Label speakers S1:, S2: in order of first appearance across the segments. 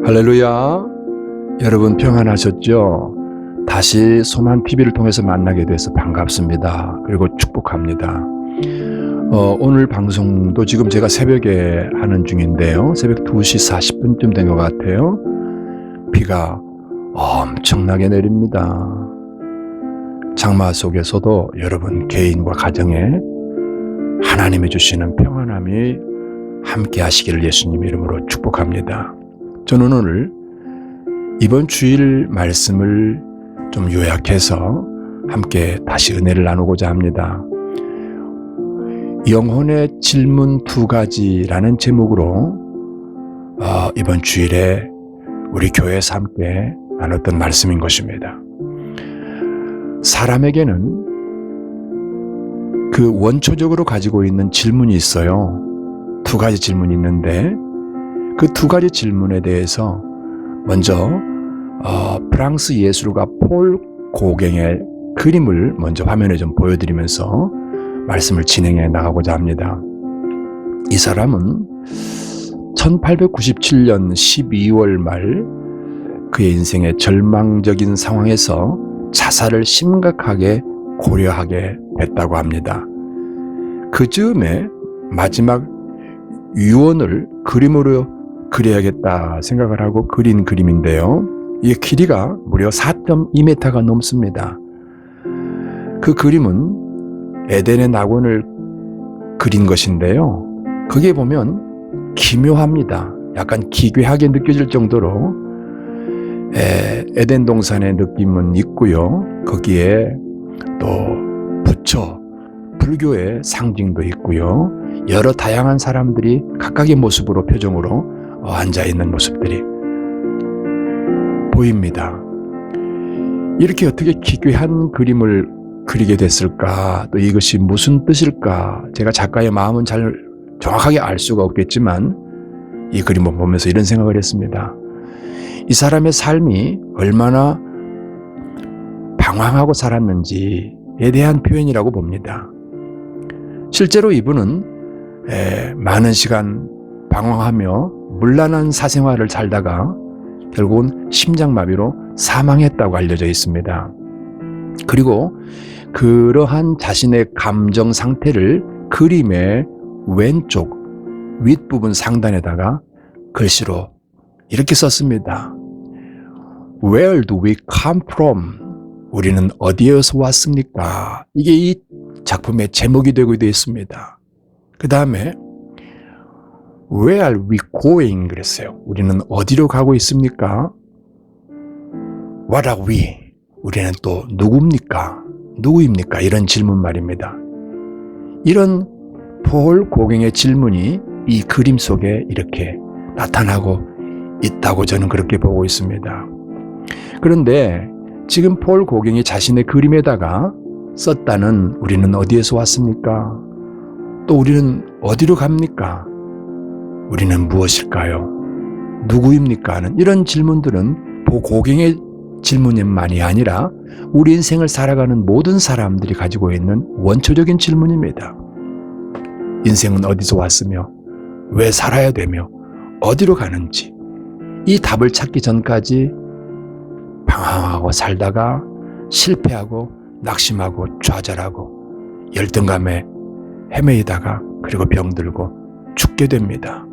S1: 할렐루야. 여러분 평안하셨죠? 다시 소망TV를 통해서 만나게 돼서 반갑습니다. 그리고 축복합니다. 오늘 방송도 지금 제가 새벽에 하는 중인데요. 새벽 2시 40분쯤 된 것 같아요. 비가 엄청나게 내립니다. 장마 속에서도 여러분 개인과 가정에 하나님이 주시는 평안함이 함께 하시기를 예수님 이름으로 축복합니다. 저는 오늘 이번 주일 말씀을 좀 요약해서 함께 다시 은혜를 나누고자 합니다. 영혼의 질문 2가지라는 제목으로 이번 주일에 우리 교회에서 함께 나눴던 말씀인 것입니다. 사람에게는 그 원초적으로 가지고 있는 질문이 있어요. 2가지 질문이 있는데 그 2가지 질문에 대해서 먼저 프랑스 예술가 폴 고갱의 그림을 먼저 화면에 좀 보여드리면서 말씀을 진행해 나가고자 합니다. 이 사람은 1897년 12월 말 그의 인생의 절망적인 상황에서 자살을 심각하게 고려하게 됐다고 합니다. 그 즈음에 마지막 유언을 그림으로 그려야겠다 생각을 하고 그린 그림인데요. 이 길이가 무려 4.2m가 넘습니다. 그 그림은 에덴의 낙원을 그린 것인데요. 거기에 보면 기묘합니다. 약간 기괴하게 느껴질 정도로 에덴 동산의 느낌은 있고요. 거기에 또 부처, 불교의 상징도 있고요. 여러 다양한 사람들이 각각의 모습으로 표정으로 앉아있는 모습들이 보입니다. 이렇게 어떻게 기괴한 그림을 그리게 됐을까? 또 이것이 무슨 뜻일까? 제가 작가의 마음은 잘 정확하게 알 수가 없겠지만 이 그림을 보면서 이런 생각을 했습니다. 이 사람의 삶이 얼마나 방황하고 살았는지에 대한 표현이라고 봅니다. 실제로 이분은 많은 시간 방황하며 문란한 사생활을 살다가 결국은 심장마비로 사망했다고 알려져 있습니다. 그리고 그러한 자신의 감정 상태를 그림의 왼쪽 윗부분 상단에다가 글씨로 이렇게 썼습니다. Where do we come from? 우리는 어디에서 왔습니까? 이게 이 작품의 제목이 되고 있습니다. 그 다음에 Where are we going? 그랬어요. 우리는 어디로 가고 있습니까? What are we? 우리는 또 누굽니까? 누구입니까? 이런 질문 말입니다. 이런 폴 고갱의 질문이 이 그림 속에 이렇게 나타나고 있다고 저는 그렇게 보고 있습니다. 그런데 지금 폴 고갱이 자신의 그림에다가 썼다는 우리는 어디에서 왔습니까? 또 우리는 어디로 갑니까? 우리는 무엇일까요? 누구입니까? 하는 이런 질문들은 고갱의 질문만이 아니라 우리 인생을 살아가는 모든 사람들이 가지고 있는 원초적인 질문입니다. 인생은 어디서 왔으며 왜 살아야 되며 어디로 가는지 이 답을 찾기 전까지 방황하고 살다가 실패하고 낙심하고 좌절하고 열등감에 헤매이다가 그리고 병들고 죽게 됩니다.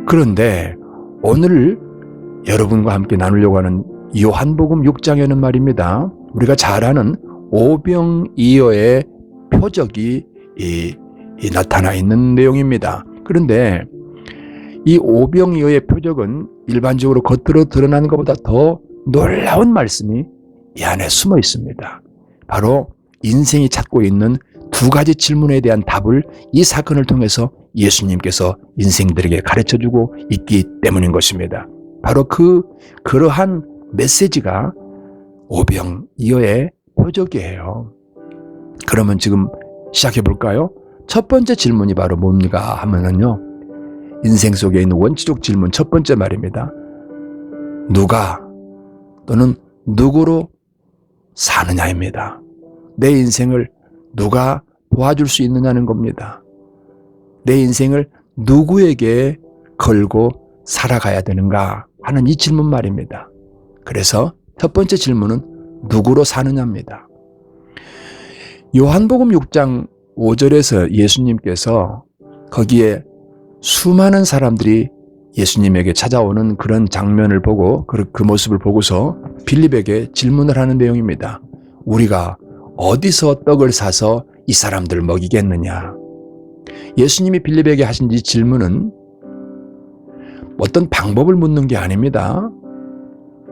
S1: 그런데 오늘 여러분과 함께 나누려고 하는 요한복음 6장에는 말입니다. 우리가 잘 아는 오병이어의 표적이 나타나 있는 내용입니다. 그런데 이 오병이어의 표적은 일반적으로 겉으로 드러나는 것보다 더 놀라운 말씀이 이 안에 숨어 있습니다. 바로 인생이 찾고 있는 2가지 질문에 대한 답을 이 사건을 통해서 예수님께서 인생들에게 가르쳐주고 있기 때문인 것입니다. 바로 그러한 메시지가 오병이어의 표적이에요. 그러면 지금 시작해 볼까요? 첫 번째 질문이 바로 뭡니까 하면은요, 인생 속에 있는 원초적 질문 첫 번째 말입니다. 누가 또는 누구로 사느냐입니다. 내 인생을 누가 도와줄 수 있느냐는 겁니다. 내 인생을 누구에게 걸고 살아가야 되는가 하는 이 질문 말입니다. 그래서 첫 번째 질문은 누구로 사느냐입니다. 요한복음 6장 5절에서 예수님께서 거기에 수많은 사람들이 예수님에게 찾아오는 그런 장면을 보고 그 모습을 보고서 빌립에게 질문을 하는 내용입니다. 우리가 어디서 떡을 사서 이 사람들을 먹이겠느냐? 예수님이 빌립에게 하신 이 질문은 어떤 방법을 묻는 게 아닙니다.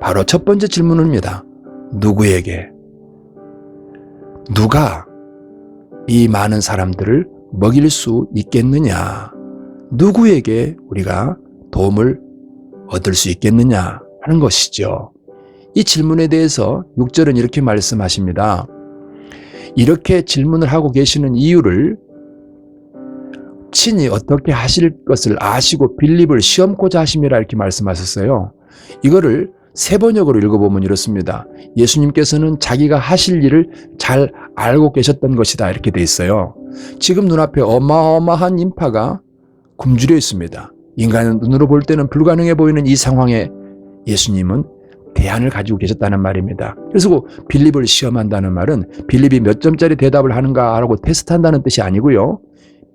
S1: 바로 첫 번째 질문입니다. 누구에게? 누가 이 많은 사람들을 먹일 수 있겠느냐? 누구에게 우리가 도움을 얻을 수 있겠느냐 하는 것이죠. 이 질문에 대해서 6절은 이렇게 말씀하십니다. 이렇게 질문을 하고 계시는 이유를 친히 어떻게 하실 것을 아시고 빌립을 시험코자 하심이라 이렇게 말씀하셨어요. 이거를 세번역으로 읽어보면 이렇습니다. 예수님께서는 자기가 하실 일을 잘 알고 계셨던 것이다 이렇게 돼 있어요. 지금 눈앞에 어마어마한 인파가 굶주려 있습니다. 인간은 눈으로 볼 때는 불가능해 보이는 이 상황에 예수님은 대안을 가지고 계셨다는 말입니다. 그래서 빌립을 시험한다는 말은 빌립이 몇 점짜리 대답을 하는가 하고 테스트한다는 뜻이 아니고요.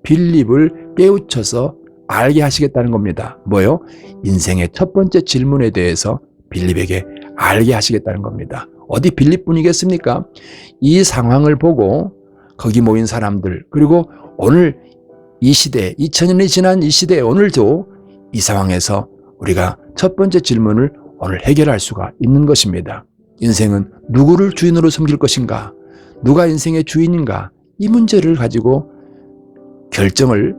S1: 빌립을 깨우쳐서 알게 하시겠다는 겁니다. 뭐요? 인생의 첫 번째 질문에 대해서 빌립에게 알게 하시겠다는 겁니다. 어디 빌립뿐이겠습니까? 이 상황을 보고 거기 모인 사람들 그리고 오늘 이 시대 2000년이 지난 이 시대에 오늘도 이 상황에서 우리가 첫 번째 질문을 오늘 해결할 수가 있는 것입니다. 인생은 누구를 주인으로 섬길 것인가? 누가 인생의 주인인가? 이 문제를 가지고 결정을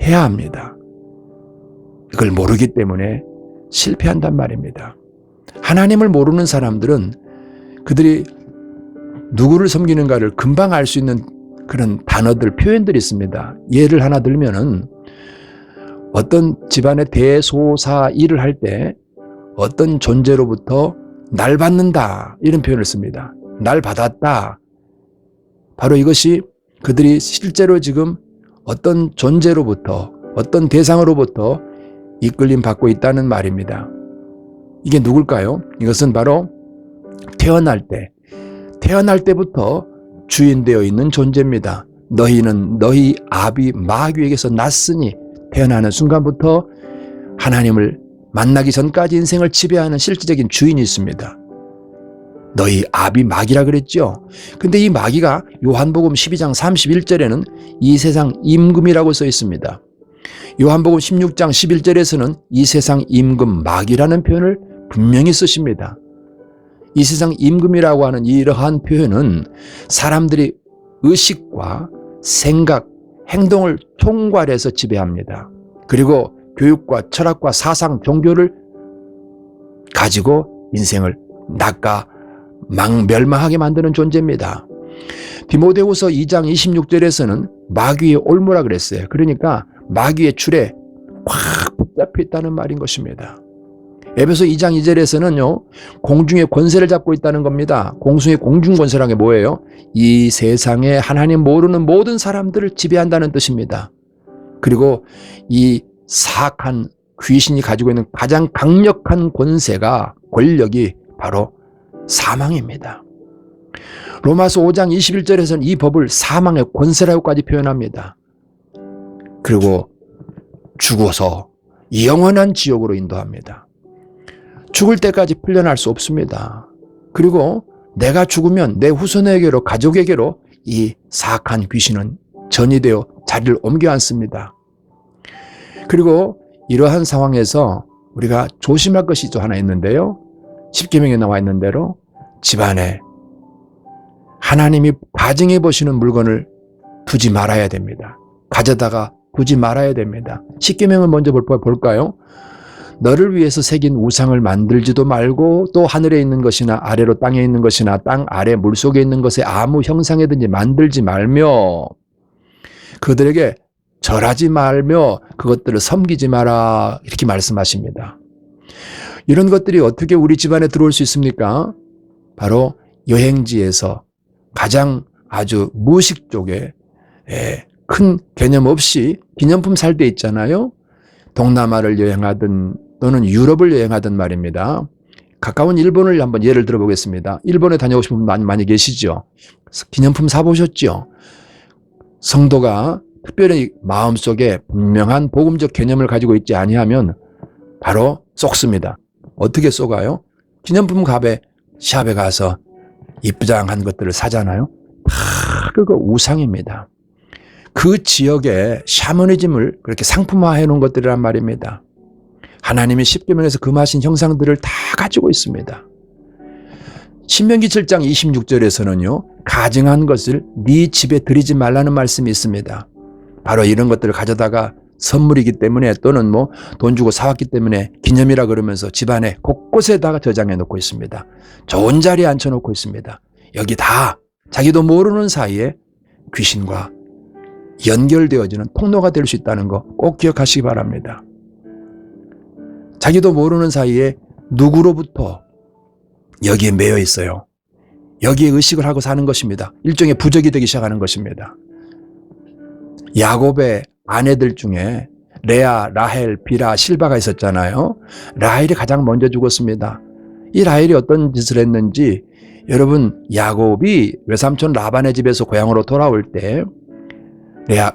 S1: 해야 합니다. 이걸 모르기 때문에 실패한단 말입니다. 하나님을 모르는 사람들은 그들이 누구를 섬기는가를 금방 알 수 있는 그런 단어들, 표현들이 있습니다. 예를 하나 들면은 어떤 집안의 대소사 일을 할 때 어떤 존재로부터 날 받는다 이런 표현을 씁니다. 날 받았다. 바로 이것이 그들이 실제로 지금 어떤 존재로부터 어떤 대상으로부터 이끌림 받고 있다는 말입니다. 이게 누굴까요? 이것은 바로 태어날 때부터 주인되어 있는 존재입니다. 너희는 너희 아비 마귀에게서 났으니 태어나는 순간부터 하나님을 만나기 전까지 인생을 지배하는 실질적인 주인이 있습니다. 너희 아비 마귀라 그랬죠. 근데 이 마귀가 요한복음 12장 31절에는 이 세상 임금이라고 써 있습니다. 요한복음 16장 11절에서는 이 세상 임금 마귀라는 표현을 분명히 쓰십니다. 이 세상 임금이라고 하는 이러한 표현은 사람들이 의식과 생각, 행동을 총괄해서 지배합니다. 그리고 교육과 철학과 사상, 종교를 가지고 인생을 낚아 멸망하게 만드는 존재입니다. 디모데후서 2장 26절에서는 마귀의 올무라 그랬어요. 그러니까 마귀의 줄에 꽉 붙잡혀 있다는 말인 것입니다. 에베소 2장 2절에서는요, 공중의 권세를 잡고 있다는 겁니다. 공중의 공중 권세라는 게 뭐예요? 이 세상에 하나님 모르는 모든 사람들을 지배한다는 뜻입니다. 그리고 이 사악한 귀신이 가지고 있는 가장 강력한 권력이 바로 사망입니다. 로마서 5장 21절에서는 이 법을 사망의 권세라고까지 표현합니다. 그리고 죽어서 영원한 지옥으로 인도합니다. 죽을 때까지 풀려날 수 없습니다. 그리고 내가 죽으면 내 후손에게로 가족에게로 이 사악한 귀신은 전이되어 자리를 옮겨 앉습니다. 그리고 이러한 상황에서 우리가 조심할 것이 또 하나 있는데요. 십계명에 나와 있는 대로 집안에 하나님이 가증해 보시는 물건을 두지 말아야 됩니다. 가져다가 두지 말아야 됩니다. 십계명을 먼저 볼까요? 너를 위해서 새긴 우상을 만들지도 말고 또 하늘에 있는 것이나 아래로 땅에 있는 것이나 땅 아래 물속에 있는 것에 아무 형상이든지 만들지 말며 그들에게 절하지 말며 그것들을 섬기지 마라 이렇게 말씀하십니다. 이런 것들이 어떻게 우리 집안에 들어올 수 있습니까? 바로 여행지에서 가장 아주 무식 쪽에 큰 개념 없이 기념품 살 때 있잖아요. 동남아를 여행하든 또는 유럽을 여행하든 말입니다. 가까운 일본을 한번 예를 들어보겠습니다. 일본에 다녀오신 분 많이 계시죠? 기념품 사보셨죠? 성도가 특별히 마음속에 분명한 복음적 개념을 가지고 있지 아니하면 바로 쏙습니다. 어떻게 쏘가요? 기념품 샵에 가서 이쁘장한 것들을 사잖아요. 다 그거 우상입니다. 그 지역에 샤머니즘을 그렇게 상품화해 놓은 것들이란 말입니다. 하나님이 십계명에서 금하신 형상들을 다 가지고 있습니다. 신명기 7장 26절에서는요. 가증한 것을 네 집에 들이지 말라는 말씀이 있습니다. 바로 이런 것들을 가져다가 선물이기 때문에 또는 돈 주고 사왔기 때문에 기념이라 그러면서 집안에 곳곳에다가 저장해 놓고 있습니다. 좋은 자리에 앉혀 놓고 있습니다. 여기 다 자기도 모르는 사이에 귀신과 연결되어지는 통로가 될 수 있다는 거 꼭 기억하시기 바랍니다. 자기도 모르는 사이에 누구로부터 여기에 매여 있어요. 여기에 의식을 하고 사는 것입니다. 일종의 부적이 되기 시작하는 것입니다. 야곱의 아내들 중에 레아, 라헬, 빌하, 실바가 있었잖아요. 라헬이 가장 먼저 죽었습니다. 이 라헬이 어떤 짓을 했는지 여러분 야곱이 외삼촌 라반의 집에서 고향으로 돌아올 때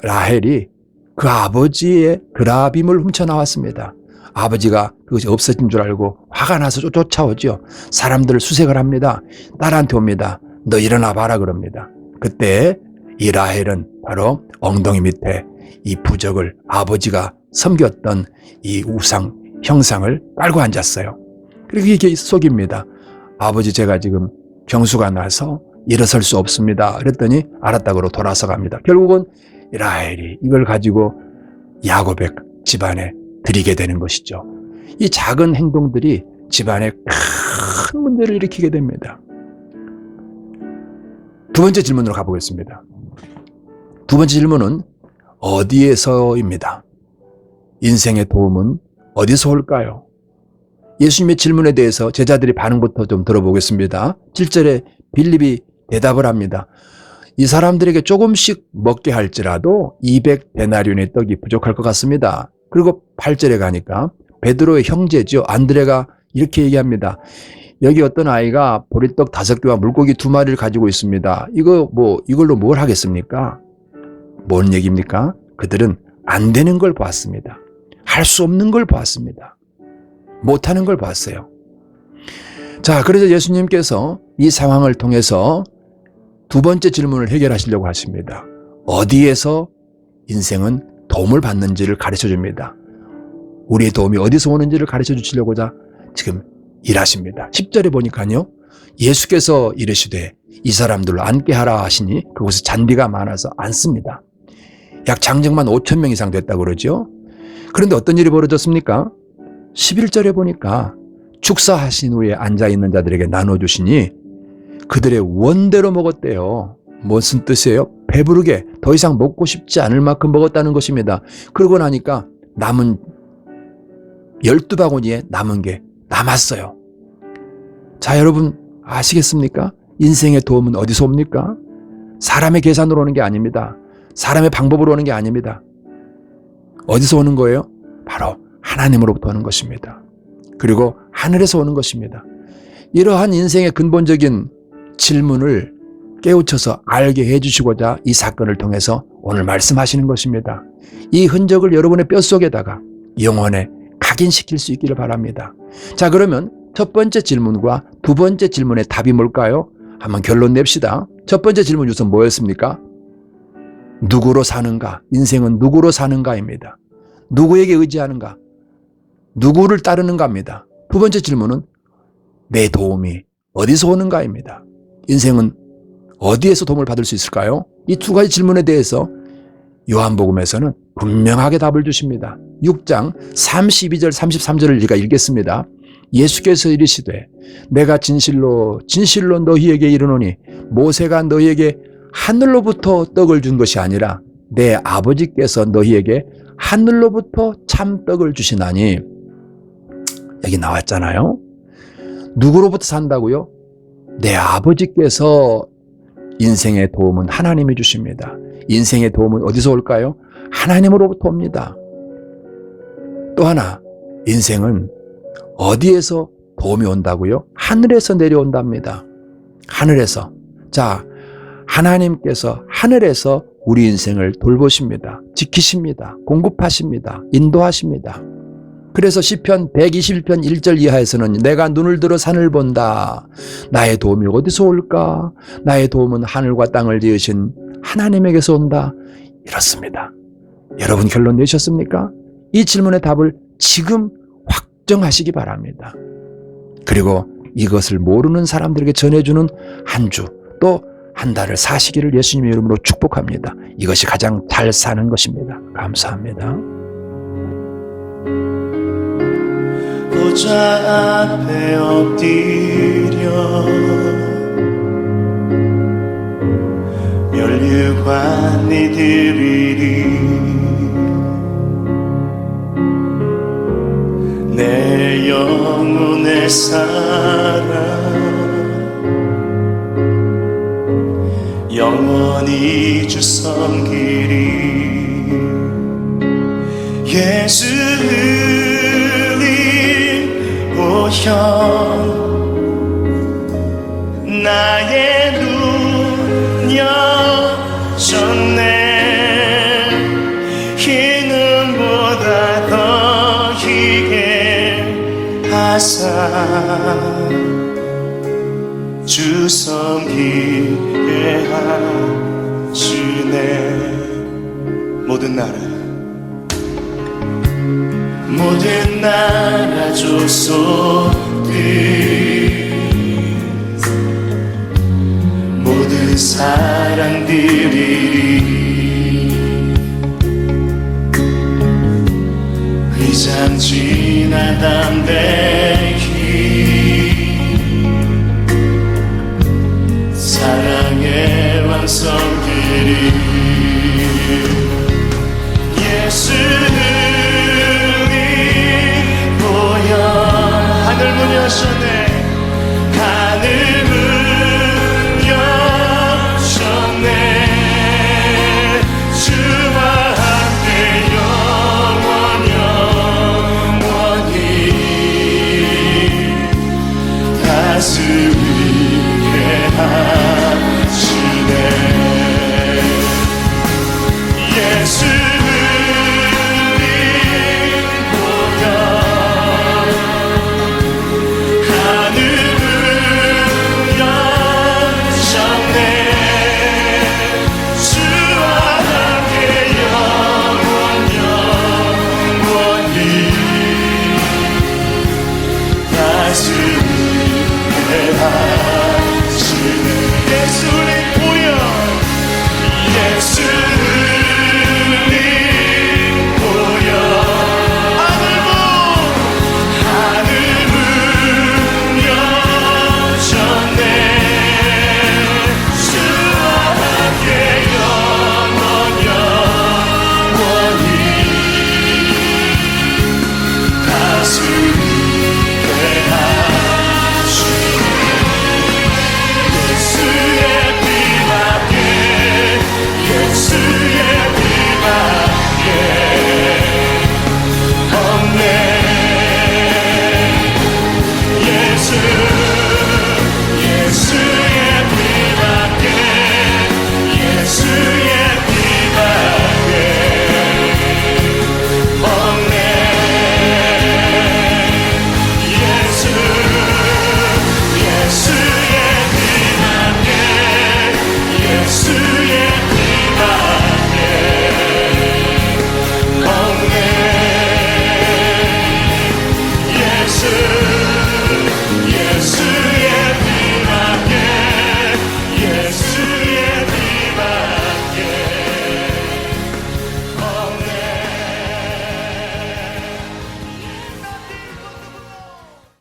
S1: 라헬이 그 아버지의 그라빔을 훔쳐나왔습니다. 아버지가 그것이 없어진 줄 알고 화가 나서 쫓아오죠. 사람들을 수색을 합니다. 딸한테 옵니다. 너 일어나 봐라 그럽니다. 그때 이 라헬은 바로 엉덩이 밑에 이 부적을 아버지가 섬겼던 이 우상 형상을 깔고 앉았어요. 그리고 이게 속입니다. 아버지 제가 지금 병수가 나서 일어설 수 없습니다. 그랬더니 알았다고 돌아서 갑니다. 결국은 라헬이 이걸 가지고 야곱의 집안에 드리게 되는 것이죠. 이 작은 행동들이 집안에 큰 문제를 일으키게 됩니다. 두 번째 질문으로 가보겠습니다. 두 번째 질문은 어디에서입니다. 인생의 도움은 어디서 올까요? 예수님의 질문에 대해서 제자들이 반응부터 좀 들어보겠습니다. 7절에 빌립이 대답을 합니다. 이 사람들에게 조금씩 먹게 할지라도 200데나리온의 떡이 부족할 것 같습니다. 그리고 8절에 가니까 베드로의 형제죠. 안드레가 이렇게 얘기합니다. 여기 어떤 아이가 보리떡 5개와 물고기 2마리를 가지고 있습니다. 이걸로 뭘 하겠습니까? 뭔 얘기입니까? 그들은 안 되는 걸 보았습니다. 할 수 없는 걸 보았습니다. 못하는 걸 봤어요. 자, 그래서 예수님께서 이 상황을 통해서 두 번째 질문을 해결하시려고 하십니다. 어디에서 인생은 도움을 받는지를 가르쳐 줍니다. 우리의 도움이 어디서 오는지를 가르쳐 주시려고자 지금 일하십니다. 10절에 보니까요. 예수께서 이르시되 이 사람들로 앉게 하라 하시니 그곳에 잔디가 많아서 앉습니다. 약 장정만 5,000명 이상 됐다고 그러죠. 그런데 어떤 일이 벌어졌습니까? 11절에 보니까 축사하신 후에 앉아있는 자들에게 나눠주시니 그들의 원대로 먹었대요. 무슨 뜻이에요? 배부르게 더 이상 먹고 싶지 않을 만큼 먹었다는 것입니다. 그러고 나니까 남은 12바구니에 남은 게 남았어요. 자, 여러분 아시겠습니까? 인생의 도움은 어디서 옵니까? 사람의 계산으로 오는 게 아닙니다. 사람의 방법으로 오는 게 아닙니다. 어디서 오는 거예요? 바로 하나님으로부터 오는 것입니다. 그리고 하늘에서 오는 것입니다. 이러한 인생의 근본적인 질문을 깨우쳐서 알게 해주시고자 이 사건을 통해서 오늘 말씀하시는 것입니다. 이 흔적을 여러분의 뼛속에다가 영혼에 각인시킬 수 있기를 바랍니다. 자, 그러면 첫 번째 질문과 두 번째 질문의 답이 뭘까요? 한번 결론 냅시다. 첫 번째 질문 우선 뭐였습니까? 누구로 사는가? 인생은 누구로 사는가입니다. 누구에게 의지하는가? 누구를 따르는가입니다. 두 번째 질문은 내 도움이 어디서 오는가입니다. 인생은 어디에서 도움을 받을 수 있을까요? 이 두 가지 질문에 대해서 요한복음에서는 분명하게 답을 주십니다. 6장 32절 33절을 우리가 읽겠습니다. 예수께서 이르시되 내가 진실로 진실로 너희에게 이르노니 모세가 너희에게 하늘로부터 떡을 준 것이 아니라 내 아버지께서 너희에게 하늘로부터 참 떡을 주시나니. 여기 나왔잖아요. 누구로부터 산다고요? 내 아버지께서. 인생의 도움은 하나님이 주십니다. 인생의 도움은 어디서 올까요? 하나님으로부터 옵니다. 또 하나, 인생은 어디에서 도움이 온다고요? 하늘에서 내려온답니다. 하늘에서. 자, 하나님께서 하늘에서 우리 인생을 돌보십니다. 지키십니다. 공급하십니다. 인도하십니다. 그래서 시편 121편 1절 이하에서는 내가 눈을 들어 산을 본다. 나의 도움이 어디서 올까? 나의 도움은 하늘과 땅을 지으신 하나님에게서 온다. 이렇습니다. 여러분 결론 내셨습니까? 이 질문의 답을 지금 확정하시기 바랍니다. 그리고 이것을 모르는 사람들에게 전해주는 한 주, 또 한 달을 사시기를 예수님의 이름으로 축복합니다. 이것이 가장 잘 사는 것입니다. 감사합니다.
S2: 보좌 앞에 엎드려 면류관이 드리리 내 영혼의 사랑 영원히 주 섬기리 예수님 오셔 나의 눈 여셨네 이 눈보다 더 희게 하사 주 섬기게 하시네 모든 나라 족속들 모든 사랑들이 위장지나 담대히 사랑의 왕성들이 예수님이 보여 하늘 문 여셨네 하늘 문 여셨네 주와 함께 영원히 가슴 위에 하시네 예수